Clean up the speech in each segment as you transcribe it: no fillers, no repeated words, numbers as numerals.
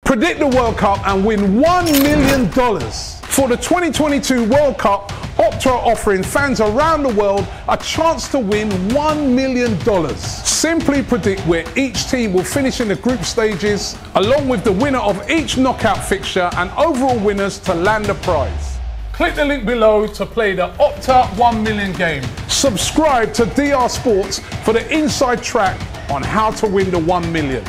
Predict the World Cup and win $1 million. For the 2022 World Cup, Opta are offering fans around the world a chance to win $1 million. Simply predict where each team will finish in the group stages, along with the winner of each knockout fixture and overall winners to land the prize. Click the link below to play the Opta 1 million game. Subscribe to DR Sports for the inside track on how to win the 1 million.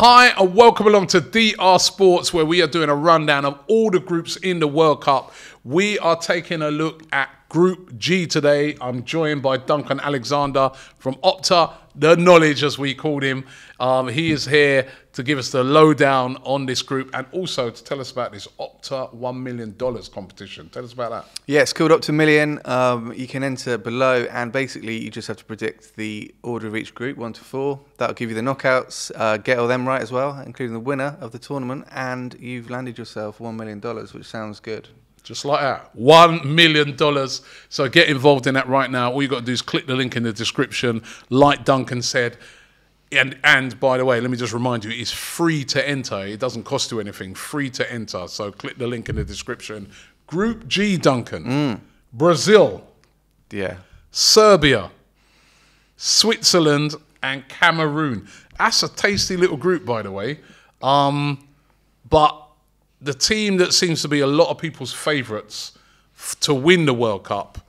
Hi and welcome along to DR Sports, where we are doing a rundown of all the groups in the World Cup. We are taking a look at Group G today. I'm joined by Duncan Alexander from Opta, the Knowledge as we called him. He is here to give us the lowdown on this group and also to tell us about this Opta $1 million competition. Tell us about that. Yeah, it's called Opta Million. You can enter below and basically you just have to predict the order of each group, 1 to 4. That'll give you the knockouts, get all them right as well, including the winner of the tournament, and you've landed yourself $1 million, which sounds good. Just like that. $1 million. So get involved in that right now. All you got to do is click the link in the description, like Duncan said. And by the way, let me just remind you, it's free to enter. It doesn't cost you anything. Free to enter. So click the link in the description. Group G, Duncan. Brazil. Yeah. Serbia. Switzerland and Cameroon. That's a tasty little group, by the way. But the team that seems to be a lot of people's favourites to win the World Cup,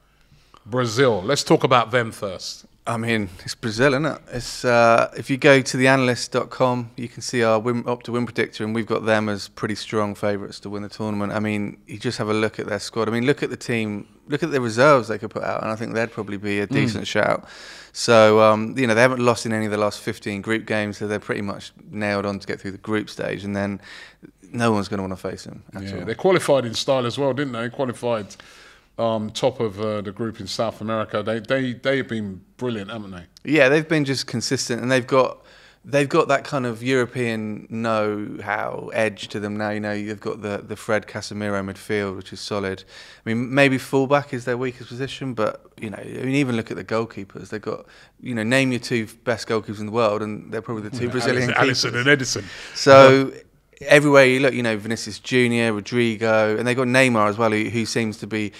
Brazil. Let's talk about them first. I mean, it's Brazil, isn't it? It's, if you go to theanalyst.com, you can see our Opta win predictor, and we've got them as pretty strong favourites to win the tournament. I mean, you just have a look at their squad. I mean, look at the team, look at the reserves they could put out, and I think they'd probably be a decent shout. So, you know, they haven't lost in any of the last 15 group games, so they're pretty much nailed on to get through the group stage, and then no one's going to want to face them at all. They qualified in style as well, didn't they? Qualified top of the group in South America. They've been brilliant, haven't they? Yeah, they've been just consistent, and they've got that kind of European know-how edge to them now. You know, you've got the Fred Casemiro midfield, which is solid. I mean, maybe fullback is their weakest position, but you know, I mean, even look at the goalkeepers. They've got, you know, name your two best goalkeepers in the world, and they're probably the two Brazilian keepers. Alisson and Edison. So everywhere you look, you know, Vinicius Jr., Rodrigo, and they've got Neymar as well, who seems to be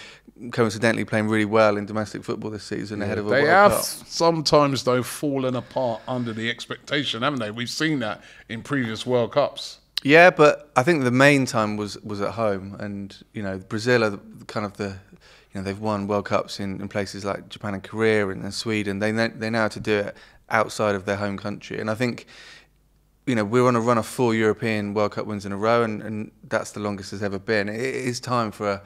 coincidentally playing really well in domestic football this season ahead of a World Cup. They have sometimes, though, fallen apart under the expectation, haven't they? We've seen that in previous World Cups. Yeah, but I think the main time was at home, and you know, Brazil are kind of the, you know, they've won World Cups in places like Japan and Korea and Sweden. They know how to do it outside of their home country, and I think, you know, we're on a run of 4 European World Cup wins in a row, and that's the longest there's ever been. It is time for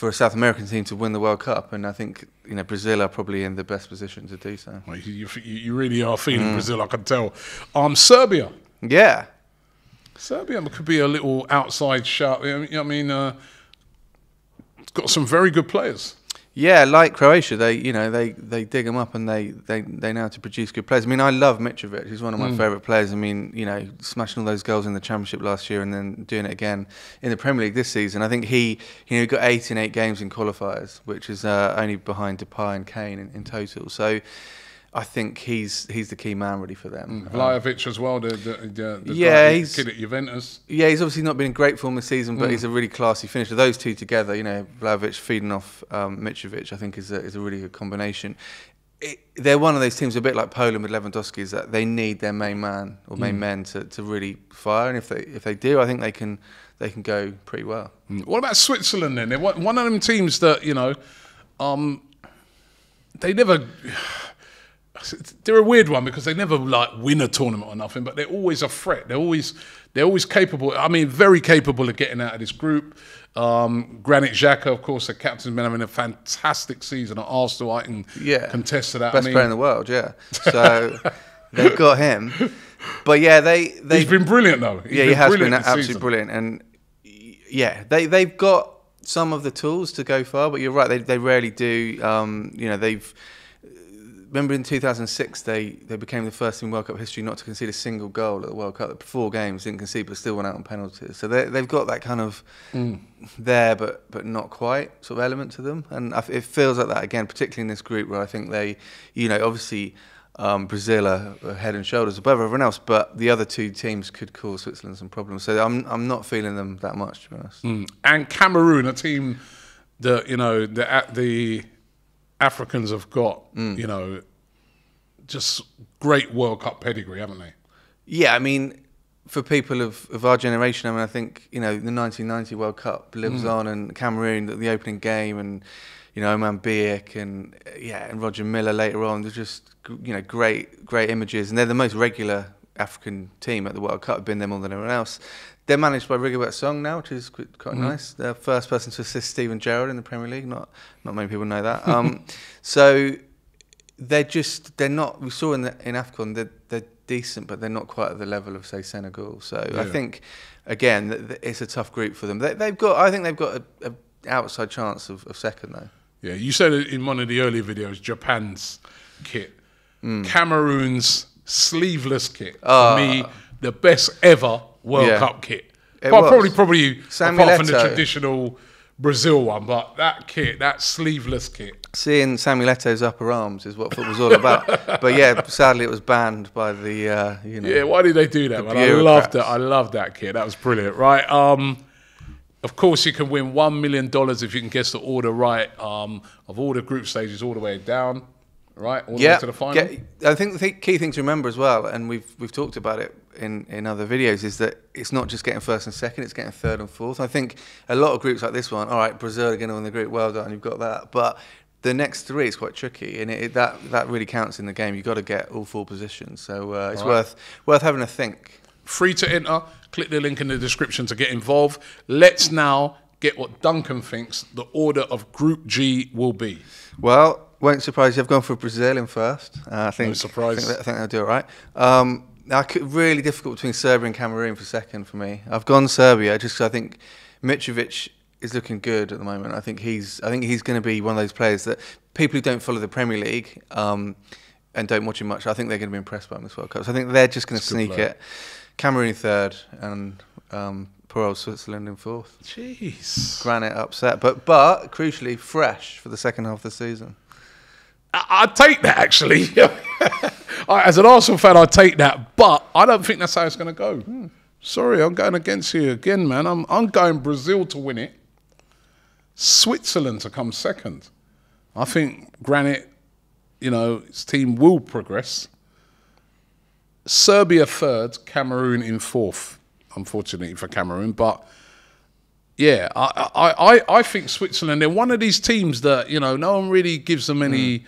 a South American team to win the World Cup, and I think, you know, Brazil are probably in the best position to do so. Well, you really are feeling Brazil, I can tell. Serbia. Yeah. Serbia could be a little outside shot. I mean, it's got some very good players. Yeah, like Croatia, they dig them up, and they know how to produce good players. I mean, I love Mitrovic. He's one of my favourite players. I mean, you know, smashing all those goals in the Championship last year and then doing it again in the Premier League this season. I think he got 8 in 8 games in qualifiers, which is only behind Depay and Kane in total. So I think he's the key man really for them. Vlahovic as well, the kid at Juventus. Yeah, he's obviously not been in great form this season, but he's a really classy finisher. Those two together, you know, Vlahovic feeding off Mitrovic, I think is a really good combination. They're one of those teams, a bit like Poland with Lewandowski, is that they need their main man or main men to really fire, and if they do, I think they can go pretty well. What about Switzerland then? They're one of them teams that, you know, they never. They're a weird one because they never like win a tournament or nothing, but they're always a threat. They're always capable. I mean, very capable of getting out of this group. Granit Xhaka, of course, the captain's been having a fantastic season at Arsenal. I can contest to that. Best player in the world, yeah. So they've got him. But yeah, he's been brilliant though. He has been absolutely brilliant, and yeah, they've got some of the tools to go far. But you're right, they rarely do. You know, remember in 2006 they became the first team in World Cup history not to concede a single goal at the World Cup. 4 games didn't concede, but still went out on penalties. So they've got that kind of there, but not quite sort of element to them. And it feels like that again, particularly in this group where I think they, you know, obviously Brazil are head and shoulders above everyone else, but the other two teams could cause Switzerland some problems. So I'm not feeling them that much, to be honest. And Cameroon, a team that the Africans have got, just great World Cup pedigree, haven't they? Yeah, I mean, for people of our generation, I mean, I think the 1990 World Cup lives on, and Cameroon, the opening game, and Oman Biek and Roger Miller later on. There's just great images, and they're the most regular African team at the World Cup. Been there more than anyone else. They're managed by Rigobert Song now, which is quite nice. They're the first person to assist Steven Gerrard in the Premier League. Not many people know that. So they're not. We saw in AFCON they're decent, but they're not quite at the level of, say, Senegal. So I think again it's a tough group for them. I think they've got a outside chance of second though. Yeah, you said it in one of the earlier videos, Japan's kit. Cameroon's sleeveless kit. For me, the best ever World Cup kit. Probably apart from the traditional Brazil one, but that kit, that sleeveless kit. Seeing Samuel Eto's upper arms is what football's all about. But yeah, sadly it was banned by the Yeah, why did they do that, man? I loved it. I loved that kit. That was brilliant, right? Of course, you can win $1 million if you can guess the order right of all the group stages all the way down, right? All the way to the final. I think the key thing to remember as well, and we've talked about it in other videos, is that it's not just getting first and second, it's getting third and fourth. I think a lot of groups like this one, all right, Brazil are going to win the group, well done, you've got that. But the next three is quite tricky, and that really counts in the game. You've got to get all four positions. So it's worth having a think. Free to enter. Click the link in the description to get involved. Let's now get what Duncan thinks the order of Group G will be. Well, won't surprise you. I've gone for Brazil in first. I think, no surprise. I think they'll do it right. Really difficult between Serbia and Cameroon for second for me. I've gone Serbia just because I think Mitrovic is looking good at the moment. I think he's going to be one of those players that people who don't follow the Premier League and don't watch him much, I think they're going to be impressed by him this World Cup. So I think they're just going to sneak it. Cameroon third and poor old Switzerland in fourth. Jeez. Granite upset, but crucially fresh for the second half of the season. I'd take that, actually. As an Arsenal fan, I'd take that, but I don't think that's how it's going to go. Sorry, I'm going against you again, man. I'm going Brazil to win it. Switzerland to come second. I think Granite, his team will progress. Serbia third, Cameroon in fourth, unfortunately for Cameroon. But yeah, I think Switzerland, they're one of these teams that, no one really gives them any,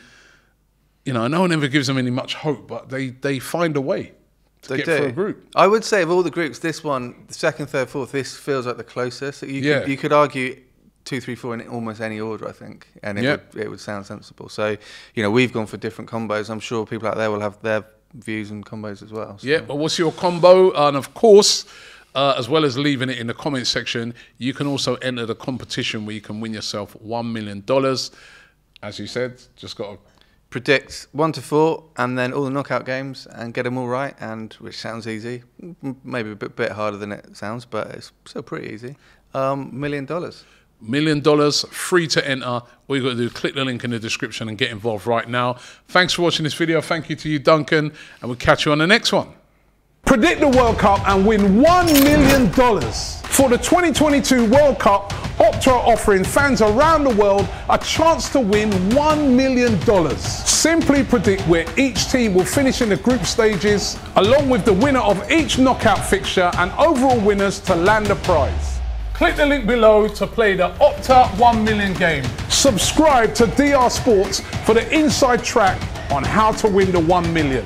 no one ever gives them any much hope, but they find a way to get through a group. I would say of all the groups, this one, the second, third, fourth, this feels like the closest. You could argue 2, 3, 4 in almost any order, I think, and it would sound sensible. So, we've gone for different combos. I'm sure people out there will have their views and combos as well. So. Yeah, but what's your combo? And of course, as well as leaving it in the comment section, you can also enter the competition where you can win yourself $1 million. As you said, just got to predict 1 to 4 and then all the knockout games and get them all right, and which sounds easy, maybe a bit harder than it sounds, but it's still pretty easy. $1 million. $1 million, free to enter. All you got to do is click the link in the description and get involved right now. Thanks for watching this video. Thank you to you, Duncan, and we'll catch you on the next one. Predict the World Cup and win $1 million. For the 2022 World Cup, Opta are offering fans around the world a chance to win $1 million. Simply predict where each team will finish in the group stages, along with the winner of each knockout fixture and overall winners to land the prize. Click the link below to play the Opta 1 million game. Subscribe to DR Sports for the inside track on how to win the 1 million.